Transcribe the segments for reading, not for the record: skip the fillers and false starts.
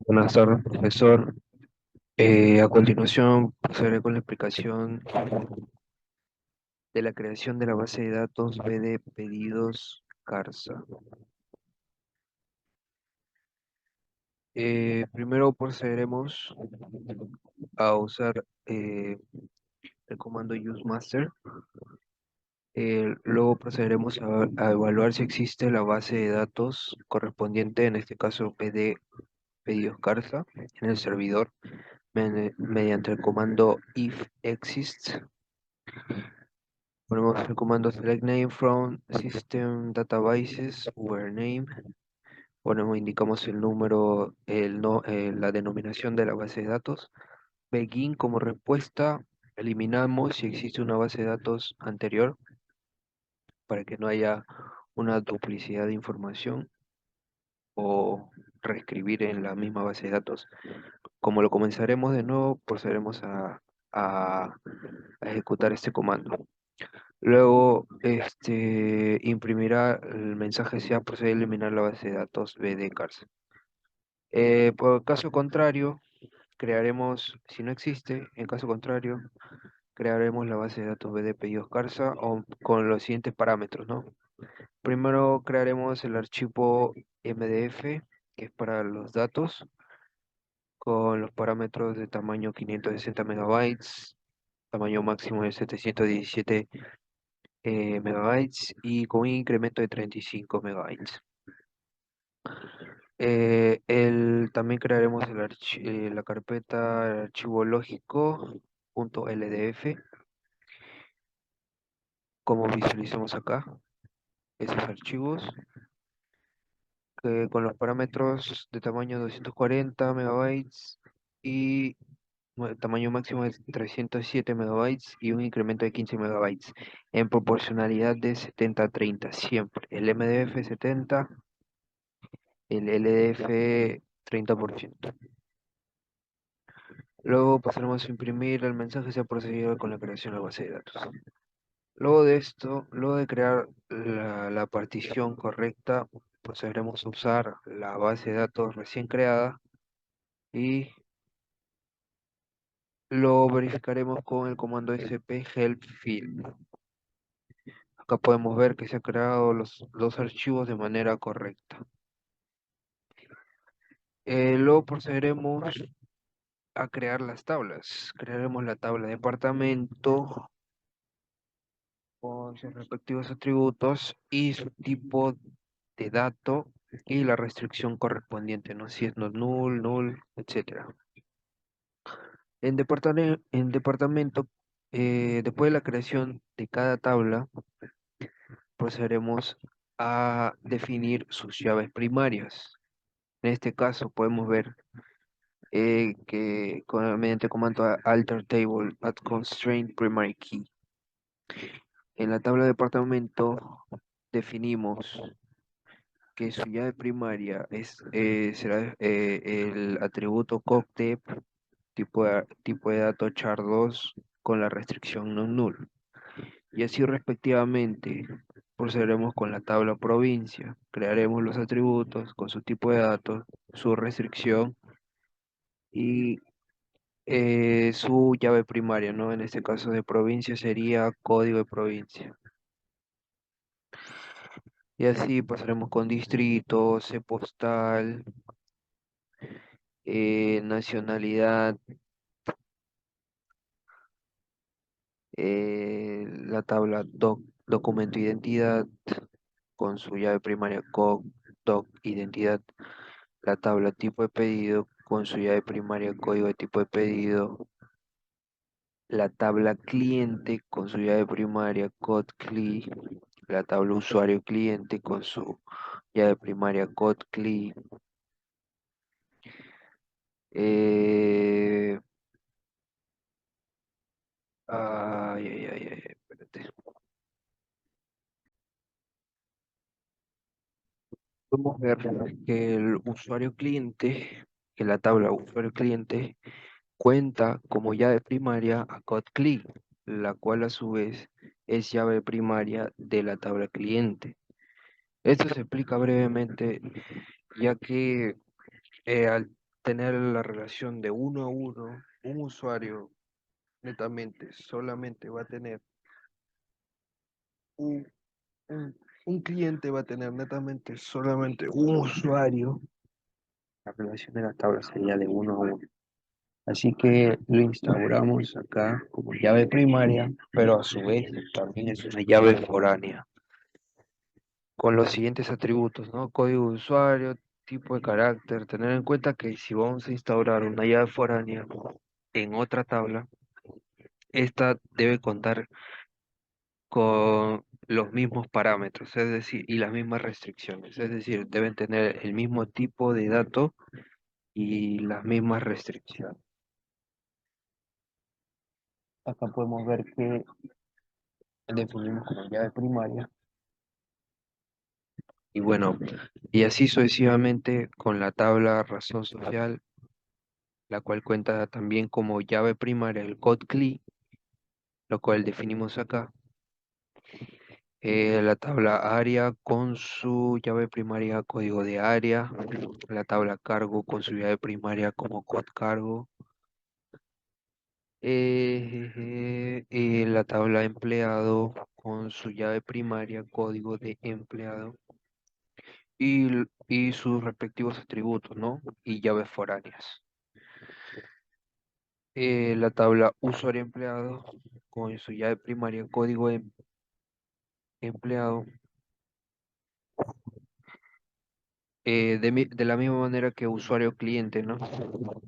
Buenas tardes, profesor. A continuación, procederé con la explicación de la creación de la base de datos BD pedidos CARSA. Primero procederemos a usar el comando useMaster. Luego procederemos a evaluar si existe la base de datos correspondiente, en este caso BD pedidos CARSA, en el servidor mediante el comando if exists. Ponemos el comando select name from system databases where name. Indicamos el número, la denominación de la base de datos. Begin como respuesta. Eliminamos si existe una base de datos anterior para que no haya una duplicidad de información o reescribir en la misma base de datos. Como lo comenzaremos de nuevo, procederemos a ejecutar este comando. Luego, imprimirá el mensaje sea procede a eliminar la base de datos BD CARS. Por caso contrario, crearemos, si no existe, en caso contrario, crearemos la base de datos BD pedidos CARSA o con los siguientes parámetros, ¿no? Primero crearemos el archivo MDF, que es para los datos, con los parámetros de tamaño 560 megabytes, tamaño máximo de 717 megabytes y con un incremento de 35 megabytes. También crearemos la carpeta archivo lógico.ldf, como visualizamos acá, esos archivos, con los parámetros de tamaño 240 megabytes y tamaño máximo de 307 megabytes y un incremento de 15 megabytes en proporcionalidad de 70-30 siempre. El MDF 70, el LDF 30%. Luego pasaremos a imprimir el mensaje, se ha procedido con la creación de la base de datos. Luego de esto, luego de crear la partición correcta, procederemos a usar la base de datos recién creada y lo verificaremos con el comando sp help field. Acá podemos ver que se han creado los dos archivos de manera correcta. Luego procederemos a crear las tablas. Crearemos la tabla de departamento con sus respectivos atributos y su tipo de dato y la restricción correspondiente, ¿no? Si es not null, null, etcétera. En departamento, después de la creación de cada tabla, procederemos a definir sus llaves primarias. En este caso podemos ver mediante comando alter table at constraint primary key. En la tabla de departamento definimos que su llave primaria será el atributo cocktep tipo de dato char2 con la restricción non null. Y así respectivamente procederemos con la tabla provincia. Crearemos los atributos con su tipo de datos, su restricción y su llave primaria, ¿no? En este caso de provincia sería código de provincia. Y así pasaremos con distrito, C postal, nacionalidad, la tabla documento identidad con su llave primaria doc identidad, la tabla tipo de pedido con su llave primaria código de tipo de pedido, la tabla cliente con su llave primaria cli, la tabla usuario cliente con su llave primaria cli. eh, Espérate. Podemos ver que el usuario cliente, que la tabla usuario cliente cuenta como llave primaria a cli, la cual a su vez es llave primaria de la tabla cliente. Esto se explica brevemente, ya que al tener la relación de uno a uno, un usuario netamente solamente va a tener un, un cliente va a tener netamente solamente un usuario, la relación de la tabla sería de uno a uno. Así que lo instauramos acá como llave primaria, pero a su vez también es una llave foránea, con los siguientes atributos, ¿no? Código de usuario, tipo de carácter. Tener en cuenta que si vamos a instaurar una llave foránea en otra tabla, esta debe contar con los mismos parámetros, es decir, y las mismas restricciones, es decir, deben tener el mismo tipo de dato y las mismas restricciones. Acá podemos ver que definimos como llave primaria y bueno, y así sucesivamente con la tabla razón social, la cual cuenta también como llave primaria el code CLI, lo cual definimos acá. La tabla área con su llave primaria código de área, la tabla cargo con su llave primaria como code cargo, la tabla empleado con su llave primaria código de empleado y sus respectivos atributos, ¿no? Y llaves foráneas. La tabla usuario empleado con su llave primaria código de empleado. De la misma manera que usuario cliente, ¿no?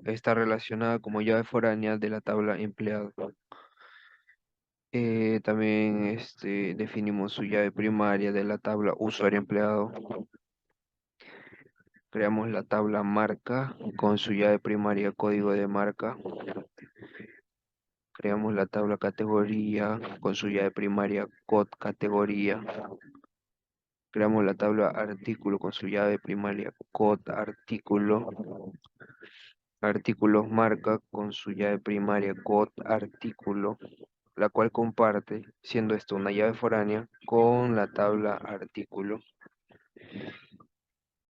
Está relacionada como llave foránea de la tabla empleado. También definimos su llave primaria de la tabla usuario empleado. Creamos la tabla marca con su llave primaria código de marca. Creamos la tabla categoría con su llave primaria code categoría. Creamos la tabla artículo con su llave primaria code artículo. Artículos marca con su llave primaria code artículo, la cual comparte, siendo esto una llave foránea, con la tabla artículo.